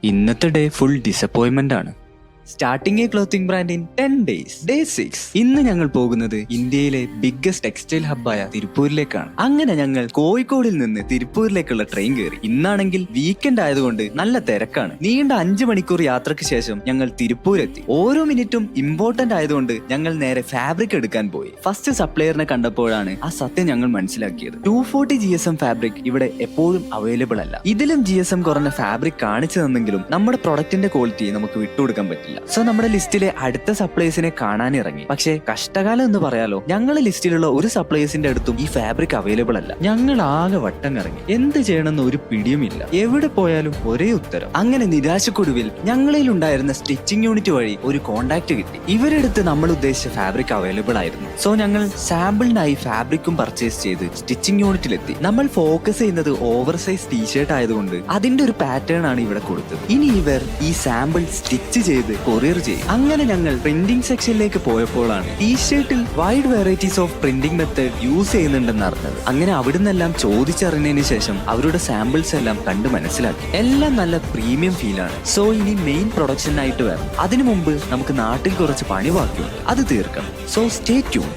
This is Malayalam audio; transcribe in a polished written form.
ഇന്നത്തെ ഡേ ഫുൾ ഡിസപ്പോയിന്റ്മെന്റ് ആണ്. Starting A clothing brand in 10 days. Day 6. ഇന്ന് ഞങ്ങൾ പോകുന്നത് ഇന്ത്യയിലെ ബിഗ്ഗസ്റ്റ് ടെക്സ്റ്റൈൽ ഹബ്ബായ തിരുപ്പൂരിലേക്കാണ്. അങ്ങനെ ഞങ്ങൾ കോഴിക്കോടിൽ നിന്ന് തിരുപ്പൂരിലേക്കുള്ള ട്രെയിൻ കയറി. ഇന്നാണെങ്കിൽ വീക്കെൻഡ് ആയതുകൊണ്ട് നല്ല തിരക്കാണ്. നീണ്ട 5 മണിക്കൂർ യാത്രയ്ക്ക് ശേഷം ഞങ്ങൾ തിരുപ്പൂരെത്തി. ഓരോ മിനിറ്റും ഇമ്പോർട്ടന്റ് ആയതുകൊണ്ട് ഞങ്ങൾ നേരെ ഫാബ്രിക് എടുക്കാൻ പോയി. ഫസ്റ്റ് സപ്ലയറിനെ കണ്ടപ്പോഴാണ് ആ സത്യം ഞങ്ങൾ മനസ്സിലാക്കിയത്. 240 GSM ഫാബ്രിക് ഇവിടെ എപ്പോഴും അവൈലബിൾ അല്ല. ഇതിലും GSM കുറഞ്ഞ ഫാബ്രിക് കാണിച്ചു തന്നെങ്കിലും നമ്മുടെ പ്രൊഡക്റ്റിന്റെ ക്വാളിറ്റി നമുക്ക് വിട്ടുകൊടുക്കാൻ പറ്റില്ല. സോ നമ്മുടെ ലിസ്റ്റിലെ അടുത്ത സപ്ലൈസിനെ കാണാനിറങ്ങി. പക്ഷേ കഷ്ടകാലം എന്ന് പറയാലോ, ഞങ്ങളുടെ ലിസ്റ്റിലുള്ള ഒരു സപ്ലൈസിന്റെ അടുത്തും ഈ ഫാബ്രിക് അവൈലബിൾ അല്ല. ഞങ്ങൾ ആകെ വട്ടം കറങ്ങി. എന്ത് ചെയ്യണമെന്ന് ഒരു പിടിയുമില്ല. എവിടെ പോയാലും ഒരേ ഉത്തരം. അങ്ങനെ നിരാശക്കൊടുവിൽ ഞങ്ങളിൽ ഉണ്ടായിരുന്ന സ്റ്റിച്ചിങ് യൂണിറ്റ് വഴി ഒരു കോണ്ടാക്ട് കിട്ടി. ഇവരെടുത്ത് നമ്മൾ ഉദ്ദേശിച്ച ഫാബ്രിക് അവൈലബിൾ ആയിരുന്നു. സോ ഞങ്ങൾ സാമ്പിളിനായി ഫാബ്രിക്കും പർച്ചേസ് ചെയ്ത് സ്റ്റിച്ചിങ് യൂണിറ്റിലെത്തി. നമ്മൾ ഫോക്കസ് ചെയ്യുന്നത് ഓവർ സൈസ് ടീഷർട്ട് ആയതുകൊണ്ട് അതിന്റെ ഒരു പാറ്റേൺ ആണ് ഇവിടെ കൊടുത്തത്. ഇനി ഇവർ ഈ സാമ്പിൾ സ്റ്റിച്ച് ചെയ്ത് കൊറിയർ ചെയ്യും. അങ്ങനെ ഞങ്ങൾ പ്രിന്റിംഗ് സെക്ഷനിലേക്ക് പോയപ്പോഴാണ് ടീഷർട്ടിൽ wide varieties of printing method use ചെയ്യുന്നുണ്ടെന്ന് അറിഞ്ഞത്. അങ്ങനെ അവിടുന്നെല്ലാം ചോദിച്ചറിഞ്ഞതിന് ശേഷം അവരുടെ സാമ്പിൾസ് എല്ലാം കണ്ട് മനസ്സിലാക്കി. എല്ലാം നല്ല പ്രീമിയം ഫീലാണ്. സോ ഇനി മെയിൻ പ്രൊഡക്ഷനായിട്ട് വരണം. അതിനു മുമ്പ് നമുക്ക് നാട്ടിൽ കുറച്ച് പണി ബാക്കിയുണ്ട്, അത് തീർക്കണം. So stay tune.